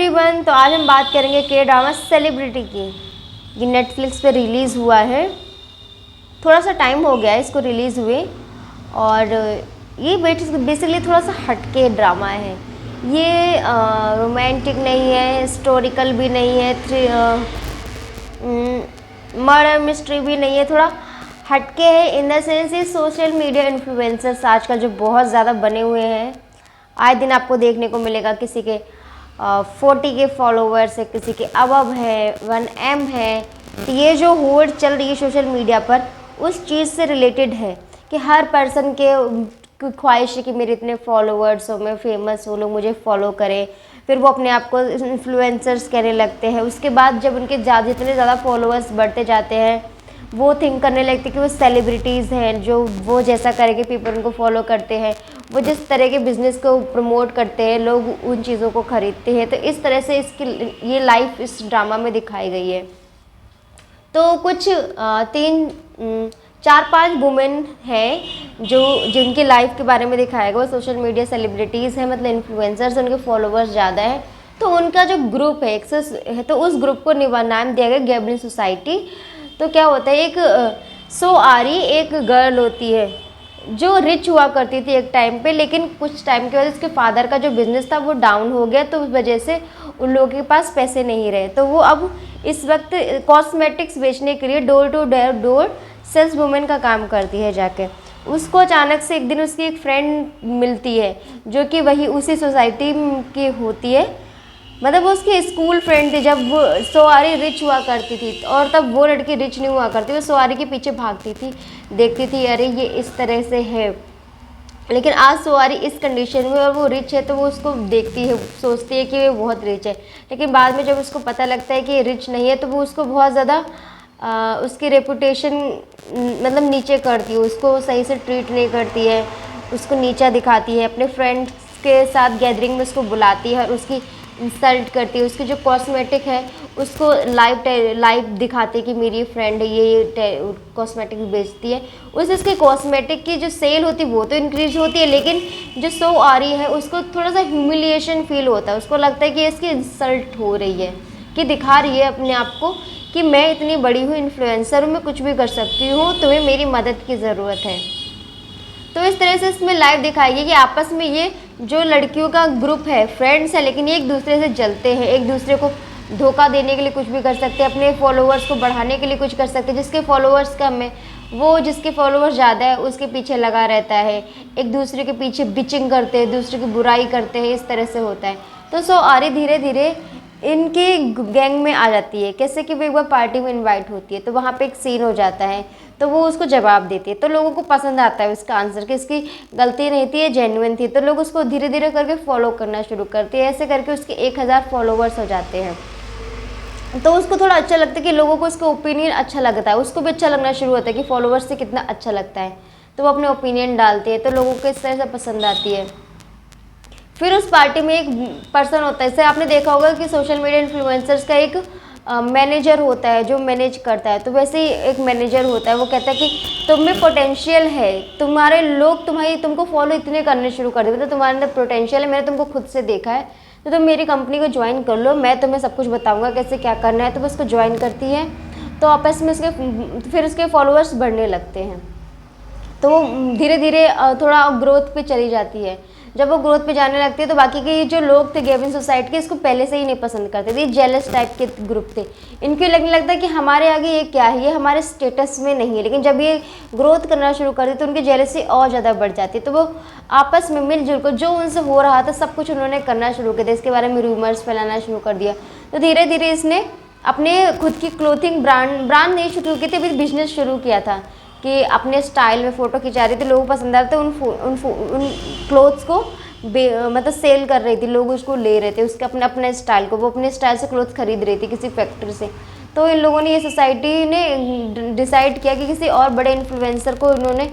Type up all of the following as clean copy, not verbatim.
Everyone, तो आज हम बात करेंगे के ड्रामा सेलिब्रिटी की। ये नेटफ्लिक्स पे रिलीज़ हुआ है, थोड़ा सा टाइम हो गया है इसको रिलीज़ हुए। और ये बेसिकली थोड़ा सा हटके ड्रामा है। ये रोमांटिक नहीं है, हिस्टोरिकल भी नहीं है, मर्डर मिस्ट्री भी नहीं है, थोड़ा हटके है। इन द सेंस ये सोशल मीडिया इन्फ्लुएंसर्स आजकल जो बहुत ज़्यादा बने हुए हैं, आए दिन आपको देखने को मिलेगा किसी के 40 के फॉलोवर्स है, किसी के अबव है, 1M है। तो ये जो होड़ चल रही है सोशल मीडिया पर, उस चीज़ से रिलेटेड है कि हर पर्सन के ख्वाहिश है कि मेरे इतने फॉलोवर्स हो, मैं फेमस हो, लोग मुझे फॉलो करें। फिर वो अपने आप को इन्फ्लुएंसर्स कहने लगते हैं। उसके बाद जब उनके जितने ज़्यादा फॉलोवर्स बढ़ते जाते हैं, वो थिंक करने लगते हैं कि वो सेलिब्रिटीज़ हैं, जो वो जैसा करेंगे पीपल उनको फॉलो करते हैं, वो जिस तरह के बिज़नेस को प्रमोट करते हैं लोग उन चीज़ों को ख़रीदते हैं। तो इस तरह से इसकी ये लाइफ इस ड्रामा में दिखाई गई है। तो कुछ 4-5 वुमेन हैं जिनकी लाइफ के बारे में दिखाया गया। वो सोशल मीडिया सेलिब्रिटीज़ हैं, मतलब इन्फ्लुएंसर्स, उनके फॉलोवर्स ज़्यादा हैं। तो उनका जो ग्रुप है तो उस ग्रुप को नाम दिया गया गैब्लिन सोसाइटी। तो क्या होता है, एक सो आरी एक गर्ल होती है जो रिच हुआ करती थी एक टाइम पे, लेकिन कुछ टाइम के बाद उसके फादर का जो बिज़नेस था वो डाउन हो गया, तो उस वजह से उन लोगों के पास पैसे नहीं रहे। तो वो अब इस वक्त कॉस्मेटिक्स बेचने के लिए door to door sales women का काम करती है जाके। उसको अचानक से एक दिन उसकी एक फ्रेंड मिलती है जो कि वही उसी सोसाइटी की होती है, मतलब वो उसकी स्कूल फ्रेंड थी जब वो सोआरी रिच हुआ करती थी। और तब वो लड़की रिच नहीं हुआ करती, वो सोआरी के पीछे भागती थी, देखती थी अरे ये इस तरह से है। लेकिन आज सोआरी इस कंडीशन में और वो रिच है, तो वो उसको देखती है, सोचती है कि वो बहुत रिच है। लेकिन बाद में जब उसको पता लगता है कि ये रिच नहीं है, तो वो उसको बहुत ज़्यादा उसकी रेपुटेशन मतलब नीचे करती है, उसको सही से ट्रीट नहीं करती है, उसको नीचा दिखाती है। अपने फ्रेंड्स के साथ गैदरिंग में उसको बुलाती है और उसकी इंसल्ट करती है। उसकी जो कॉस्मेटिक है उसको लाइव दिखाती है कि मेरी फ्रेंड है, ये कॉस्मेटिक बेचती है। इसके कॉस्मेटिक की जो सेल होती है वो तो इंक्रीज होती है, लेकिन जो सो आ रही है उसको थोड़ा सा ह्यूमिलिएशन फील होता है। उसको लगता है कि इसकी इंसल्ट हो रही है, कि दिखा रही है अपने आप को कि मैं इतनी बड़ी हूँ, इन्फ्लुएंसर हूँ, मैं कुछ भी कर सकती हूँ, तुम्हें मेरी मदद की ज़रूरत है। तो इस तरह से इसमें लाइव दिखाएगी कि आपस में ये जो लड़कियों का ग्रुप है, फ्रेंड्स है, लेकिन ये एक दूसरे से जलते हैं, एक दूसरे को धोखा देने के लिए कुछ भी कर सकते हैं, अपने फॉलोवर्स को बढ़ाने के लिए कुछ कर सकते हैं। जिसके फॉलोवर्स कम है वो जिसके फॉलोवर्स ज़्यादा है उसके पीछे लगा रहता है, एक दूसरे के पीछे बिचिंग करते हैं, दूसरे की बुराई करते हैं, इस तरह से होता है। तो सो आरी धीरे धीरे इनकी गैंग में आ जाती है। कैसे कि वो एक बार पार्टी में इनवाइट होती है, तो वहाँ पे एक सीन हो जाता है, तो वो उसको जवाब देती है। तो लोगों को पसंद आता है उसका आंसर कि इसकी गलती नहीं थी, ये जेन्युइन थी। तो लोग उसको धीरे धीरे करके फॉलो करना शुरू करते हैं। ऐसे करके उसके 1000 फॉलोवर्स हो जाते हैं। तो उसको थोड़ा अच्छा लगता है कि लोगों को उसका ओपिनियन अच्छा लगता है, उसको भी अच्छा लगना शुरू होता है कि फॉलोवर्स से कितना अच्छा लगता है। तो वो अपने ओपिनियन डालते हैं, तो लोगों को इस तरह से पसंद आती है। फिर उस पार्टी में एक पर्सन होता है, जैसे आपने देखा होगा कि सोशल मीडिया इन्फ्लुएंसर्स का एक मैनेजर होता है जो मैनेज करता है। तो वैसे ही एक मैनेजर होता है, वो कहता है कि तुम में पोटेंशियल है, तुम्हारे लोग तुमको फॉलो इतने करने शुरू कर देते, तो तुम्हारे अंदर पोटेंशियल है, मैंने तुमको खुद से देखा है, तो तुम मेरी कंपनी को ज्वाइन कर लो, मैं तुम्हें सब कुछ बताऊँगा कैसे क्या करना है। तो वो उसको ज्वाइन करती है, तो आपस में फिर उसके फॉलोअर्स बढ़ने लगते हैं। तो वो धीरे धीरे थोड़ा ग्रोथ पे चली जाती है। जब वो ग्रोथ पे जाने लगती है तो बाकी के जो लोग थे गैब्लिन सोसाइटी के, इसको पहले से ही नहीं पसंद करते थे, जेलस टाइप के ग्रुप थे। इनको लगने लगता है कि हमारे आगे ये क्या है, ये हमारे स्टेटस में नहीं है। लेकिन जब ये ग्रोथ करना शुरू करते तो उनकी जेलसी और ज़्यादा बढ़ जाती है। तो वो आपस में मिलजुल कर जो उनसे हो रहा था सब कुछ उन्होंने करना शुरू कर दिया, इसके बारे में रूमर्स फैलाना शुरू कर दिया। तो धीरे धीरे इसने अपने खुद की क्लोथिंग ब्रांड नहीं शुरू की थी, अभी बिजनेस शुरू किया था कि अपने स्टाइल में फ़ोटो खिंचा रही थी, लोगों को पसंद आ रहे थे, उन क्लोथ्स को मतलब सेल कर रही थी, लोग उसको ले रहे थे, उसके अपने स्टाइल को, वो अपने स्टाइल से क्लोथ खरीद रही थी किसी फैक्ट्री से। तो इन लोगों ने, ये सोसाइटी ने डिसाइड किया कि किसी और बड़े इन्फ्लुएंसर को इन्होंने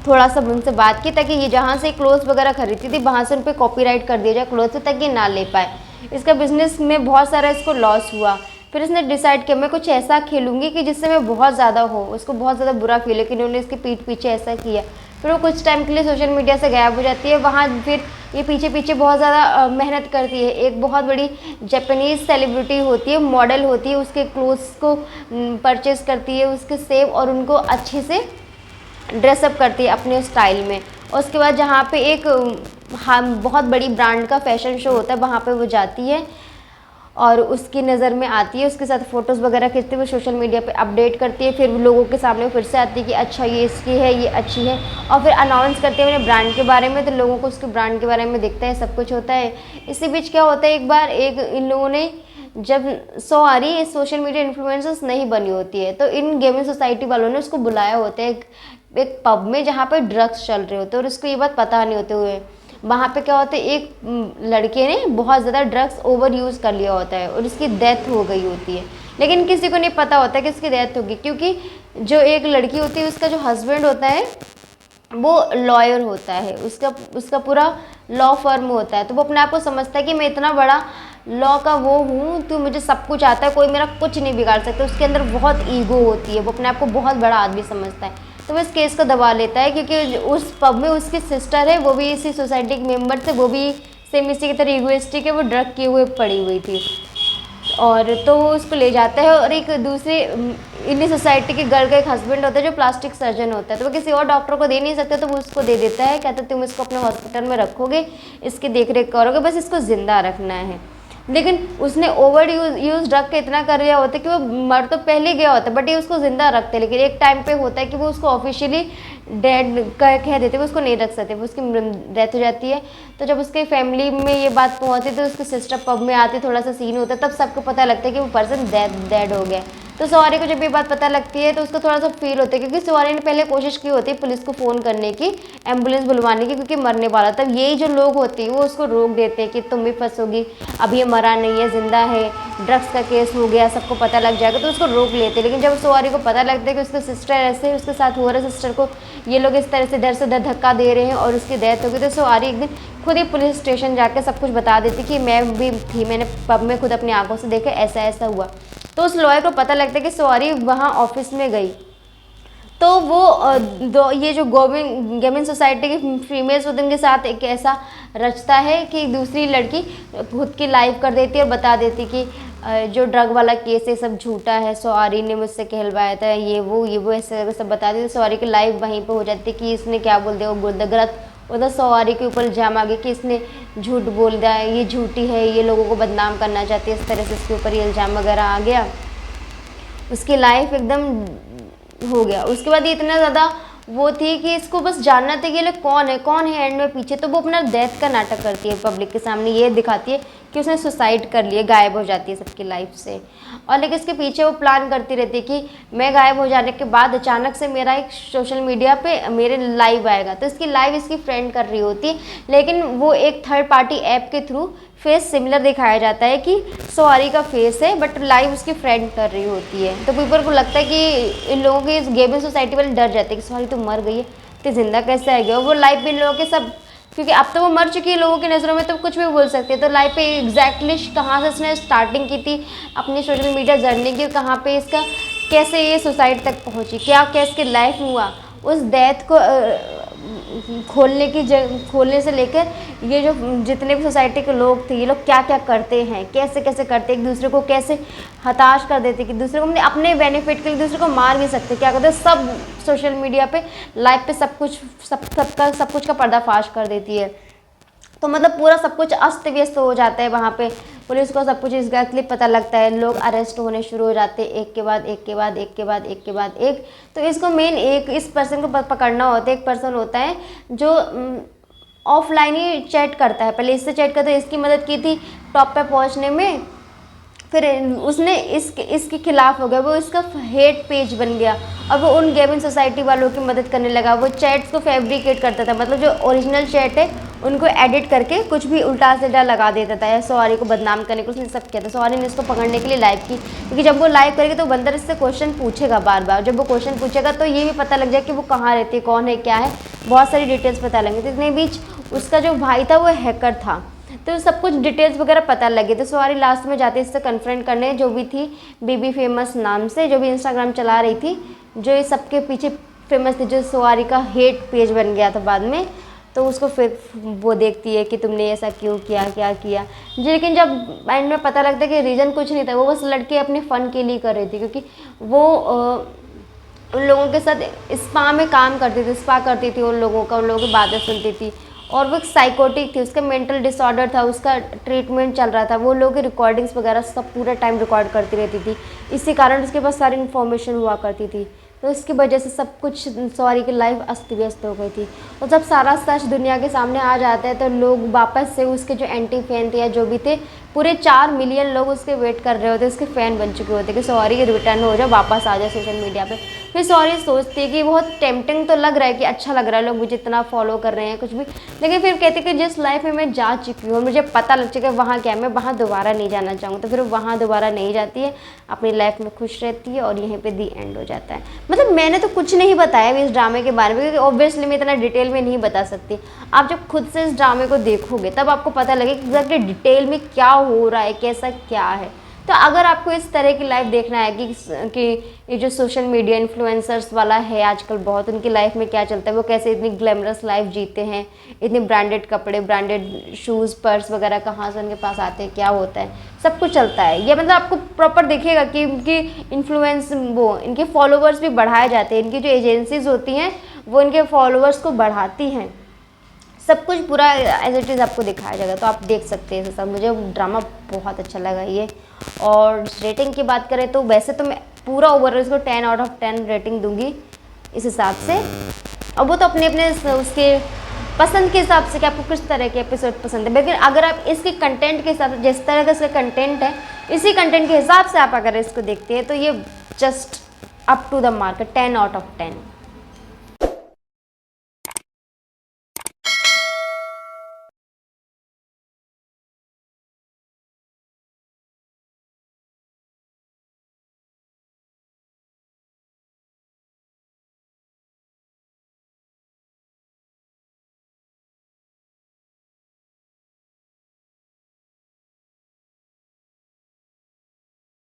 थोड़ा सा उनसे बात की, ताकि ये जहाँ से क्लोथ्स वगैरह खरीदती थी वहाँ से उन पर कॉपीराइट कर दिया जाए क्लोथ से, ताकि ना ले पाए। इसका बिजनेस में बहुत सारा इसको लॉस हुआ। फिर इसने डिसाइड किया मैं कुछ ऐसा खेलूंगी कि जिससे मैं बहुत ज़्यादा हो, उसको बहुत ज़्यादा बुरा फील है कि इन्होंने इसके पीठ पीछे ऐसा किया। फिर वो कुछ टाइम के लिए सोशल मीडिया से गायब हो जाती है। वहाँ फिर ये पीछे पीछे बहुत ज़्यादा मेहनत करती है। एक बहुत बड़ी जापानीज़ सेलिब्रिटी होती है, मॉडल होती है, उसके क्लोथ्स को परचेज करती है, उसके सेव और उनको अच्छे से ड्रेसअप करती है अपने स्टाइल में। और उसके बाद जहाँ पे एक हाँ बहुत बड़ी ब्रांड का फैशन शो होता है, वहाँ पे वो जाती है और उसकी नज़र में आती है, उसके साथ फ़ोटोज़ वगैरह खींचते हुए सोशल मीडिया पे अपडेट करती है। फिर लोगों के सामने फिर से आती है कि अच्छा ये इसकी है, ये अच्छी है, और फिर अनाउंस करते हैं अपने ब्रांड के बारे में, तो लोगों को उसके ब्रांड के बारे में दिखता है, सब कुछ होता है। इसी बीच क्या होता है, एक बार इन लोगों ने जब सॉरी सोशल मीडिया इन्फ्लुएंसर्स नहीं बनी होती है, तो इन गेमिंग सोसाइटी वालों ने उसको बुलाया होता है एक पब में जहाँ पर ड्रग्स चल रहे होते हैं, और उसको ये बात पता नहीं होते हुए वहाँ पे क्या होता है, एक लड़के ने बहुत ज़्यादा ड्रग्स ओवर यूज़ कर लिया होता है और उसकी डेथ हो गई होती है। लेकिन किसी को नहीं पता होता कि उसकी डेथ होगी, क्योंकि जो एक लड़की होती है उसका जो हस्बैंड होता है वो लॉयर होता है, उसका पूरा लॉ फर्म होता है। तो वो अपने आप को समझता है कि मैं इतना बड़ा लॉ का वो हूँ, तो मुझे सब कुछ आता है, कोई मेरा कुछ नहीं बिगाड़ सकता। उसके अंदर बहुत ईगो होती है, वो अपने आप को बहुत बड़ा आदमी समझता है। तो वो इस केस को दबा लेता है, क्योंकि उस पब में उसकी सिस्टर है, वो भी इसी सोसाइटी के मेम्बर थे, वो भी सेम इसी की तरह ईगोइस्टिक है, वो ड्रग किए हुए पड़ी हुई थी। और तो वो उसको ले जाता है, और एक दूसरे इन्हीं सोसाइटी के गर्ल का एक हस्बैंड होता है जो प्लास्टिक सर्जन होता है, तो वो किसी और डॉक्टर को दे नहीं सकता, तो वो उसको दे देता है, कहता है तुम इसको अपने हॉस्पिटल में रखोगे, इसकी देख रेख करोगे, बस इसको ज़िंदा रखना है। लेकिन उसने ओवर यूज ड्रग का इतना कर लिया होता है कि वो मर तो पहले गया होता है, बट ये उसको ज़िंदा रखते हैं। लेकिन एक टाइम पे होता है कि वो उसको ऑफिशियली डेड कह देते, वो उसको नहीं रख सकते, वो उसकी डेथ हो जाती है। तो जब उसके फैमिली में ये बात पहुंचती है, तो उसकी सिस्टर पब में आती, थोड़ा सा सीन होता है, तब सबको पता लगता है कि वो पर्सन डेड हो गया। तो सवारी को जब ये बात पता लगती है तो उसको थोड़ा सा फील होता है, क्योंकि सवारी ने पहले कोशिश की होती है पुलिस को फ़ोन करने की, एम्बुलेंस बुलवाने की, क्योंकि मरने वाला। तब यही जो लोग होते हैं वो उसको रोक देते हैं कि तुम भी फंसोगी, अब ये मरा नहीं है, ज़िंदा है, ड्रग्स का केस हो गया, सबको पता लग जाएगा, तो उसको रोक लेते हैं। लेकिन जब सवारी को पता लगता है कि उसकी सिस्टर ऐसे उसके साथ हो रहा है, सिस्टर को ये लोग इस तरह से डर धक्का दे रहे हैं और उसकी डेथ हो गई, तो सवारी एक दिन खुद ही पुलिस स्टेशन जाकर सब कुछ बता देती कि मैं भी थी, मैंने पब में खुद अपनी आंखों से देखा, ऐसा ऐसा हुआ। तो उस लॉयर को पता लगता है कि सॉरी वहाँ ऑफिस में गई, तो वो ये जो गेमिंग सोसाइटी की फीमेल्स होती है उनके साथ एक ऐसा रचता है कि दूसरी लड़की खुद की लाइव कर देती है और बता देती कि जो ड्रग वाला केस है सब झूठा है, सॉरी ने मुझसे कहलवाया था, ये वो ऐसे सब बता देती। सॉरी की लाइव वहीं पे हो जाती है कि इसने क्या बोल दिया, वो बोल दिया गलत, उधर सवारी के ऊपर इल्ज़ाम आ गया कि इसने झूठ बोल दिया है, ये झूठी है, ये लोगों को बदनाम करना चाहती है, इस तरह से इसके ऊपर ये इल्ज़ाम वगैरह आ गया। उसकी लाइफ एकदम हो गया। उसके बाद ये इतना ज़्यादा वो थी कि इसको बस जानना था कि ये लोग कौन है एंड में पीछे, तो वो अपना डेथ का नाटक करती है पब्लिक के सामने, ये दिखाती है कि उसने सुसाइड कर लिया, गायब हो जाती है सबकी लाइफ से। और लेकिन इसके पीछे वो प्लान करती रहती है कि मैं गायब हो जाने के बाद अचानक से मेरा एक सोशल मीडिया पे मेरे लाइव आएगा, तो इसकी लाइव इसकी फ्रेंड कर रही होती है, लेकिन वो एक थर्ड पार्टी ऐप के थ्रू फेस सिमिलर दिखाया जाता है कि सॉरी का फेस है, बट लाइव उसकी फ्रेंड कर रही होती है। तो पीपल को लगता है कि इन लोगों की इस गेमिंग सोसाइटी वाले डर जाते हैं कि सॉरी तो मर गई है, तो जिंदा कैसे आ गया। वो लाइव पे इन लोगों के सब, क्योंकि अब तो वो मर चुकी है लोगों की नज़रों में, तो कुछ भी बोल सकते हैं। तो लाइव पे एग्जैक्टली कहाँ से उसने स्टार्टिंग की थी अपनी सोशल मीडिया जर्नी की, कहाँ पे इसका कैसे ये सुसाइड तक पहुँची, क्या क्या इसकी लाइफ में हुआ, उस डेथ को खोलने से लेकर ये जो जितने भी सोसाइटी के लोग थे, ये लोग क्या क्या करते हैं, कैसे कैसे करते, एक दूसरे को कैसे हताश कर देते, कि दूसरे को अपने बेनिफिट के लिए दूसरे को मार भी सकते, क्या करते, सब सोशल मीडिया पे लाइव पे सब कुछ का पर्दाफाश कर देती है। तो मतलब पूरा सब कुछ अस्त व्यस्त हो जाता है वहाँ पे, पुलिस को सब कुछ एग्जैक्टली पता लगता है, लोग अरेस्ट होने शुरू हो जाते हैं एक के बाद एक। तो इसको मेन एक इस पर्सन को पकड़ना होता है। एक पर्सन होता है जो ऑफलाइन ही चैट करता है, पहले इससे चैट करता है, इसकी मदद की थी टॉप पे पहुँचने में, फिर उसने इसके खिलाफ हो गया, वो इसका हेट पेज बन गया और वो उन गेमिंग सोसाइटी वालों की मदद करने लगा। वो चैट्स को फैब्रिकेट करता था, मतलब जो ओरिजिनल चैट है उनको एडिट करके कुछ भी उल्टा सीधा लगा देता था, सॉरी को बदनाम करने को उसने सब किया था। सॉरी ने इसको पकड़ने के लिए लाइव की, क्योंकि जब वो लाइव करेगी तो बंदर इससे क्वेश्चन पूछेगा बार बार, जब वो क्वेश्चन पूछेगा तो ये भी पता लग जाए कि वो कहाँ रहती है, कौन है, क्या है, बहुत सारी डिटेल्स पता लगेंगी। तो इतने बीच उसका जो भाई था वो हैकर था, तो सब कुछ डिटेल्स वगैरह पता लगे। तो सवारी लास्ट में जाती है इससे कन्फ्रंट करने, जो भी थी बीबी फेमस नाम से, जो भी इंस्टाग्राम चला रही थी, जो इस सबके पीछे फेमस थी, जो सवारी का हेट पेज बन गया था बाद में, तो उसको फिर वो देखती है कि तुमने ऐसा क्यों किया, क्या किया। लेकिन जब एंड में पता लगता है कि रीज़न कुछ नहीं था, वो बस लड़की अपने फ़न के लिए कर रही थी, क्योंकि वो उन लोगों के साथ स्पा में काम करती थी, स्पा करती थी उन लोगों की बातें सुनती थी। और वो एक साइकोटिक थी, उसका मेंटल डिसऑर्डर था, उसका ट्रीटमेंट चल रहा था, वो लोग रिकॉर्डिंग्स वगैरह सब पूरा टाइम रिकॉर्ड करती रहती थी। इसी कारण उसके पास सारी इन्फॉर्मेशन हुआ करती थी, तो इसकी वजह से सब कुछ सॉरी की लाइफ अस्त व्यस्त हो गई थी। और जब सारा सच दुनिया के सामने आ जाता है तो लोग वापस से उसके जो एंटी फैन थे या जो भी थे, पूरे 4 मिलियन लोग उसके वेट कर रहे होते, उसके फ़ैन बन चुके होते कि सॉरी रिटर्न हो जाए, वापस आ जाए सोशल मीडिया पे। फिर सॉरी सोचती है कि बहुत टेम्पटिंग तो लग रहा है कि अच्छा लग रहा है, लोग मुझे इतना फॉलो कर रहे हैं कुछ भी, लेकिन फिर कहती कि जिस लाइफ में मैं जा चुकी हूँ, मुझे पता लग चुका है वहाँ क्या है, मैं वहाँ दोबारा नहीं जाना चाहूँगी, तो फिर वहाँ दोबारा नहीं जाती है, अपनी लाइफ में खुश रहती है और यहीं पे दी एंड हो जाता है। मतलब मैंने तो कुछ नहीं बताया इस ड्रामे के बारे में, क्योंकि ऑब्वियसली मैं इतना डिटेल में नहीं बता सकती। आप जब खुद से इस ड्रामे को देखोगे तब आपको पता लगे कि एग्जैक्टली डिटेल में क्या हो रहा है, कैसा क्या है। तो अगर आपको इस तरह की लाइफ देखना है कि ये जो सोशल मीडिया इन्फ्लुएंसर्स वाला है आजकल बहुत, उनकी लाइफ में क्या चलता है, वो कैसे इतनी ग्लैमरस लाइफ जीते हैं, इतने ब्रांडेड कपड़े, ब्रांडेड शूज़, पर्स वगैरह कहाँ से उनके पास आते हैं, क्या होता है, सब कुछ चलता है। ये मतलब आपको प्रॉपर देखिएगा कि इनकी इन्फ्लुएंस, वो इनके फॉलोवर्स भी बढ़ाए जाते हैं, इनकी जो एजेंसीज होती हैं वो इनके फॉलोवर्स को बढ़ाती हैं, सब कुछ पूरा एज इट इज़ आपको दिखाया जाएगा, तो आप देख सकते हैं सब। मुझे ड्रामा बहुत अच्छा लगा ये। और रेटिंग की बात करें तो वैसे तो मैं पूरा ओवरऑल इसको 10 आउट ऑफ 10 रेटिंग दूंगी इस हिसाब से। अब वो तो अपने अपने उसके पसंद के हिसाब से कि आपको किस तरह के एपिसोड पसंद है, लेकिन अगर आप इसके कंटेंट के हिसाब से, जिस तरह का इसका कंटेंट है, इसी कंटेंट के हिसाब से आप अगर इसको देखते हैं तो ये just up to the mark 10 out of 10।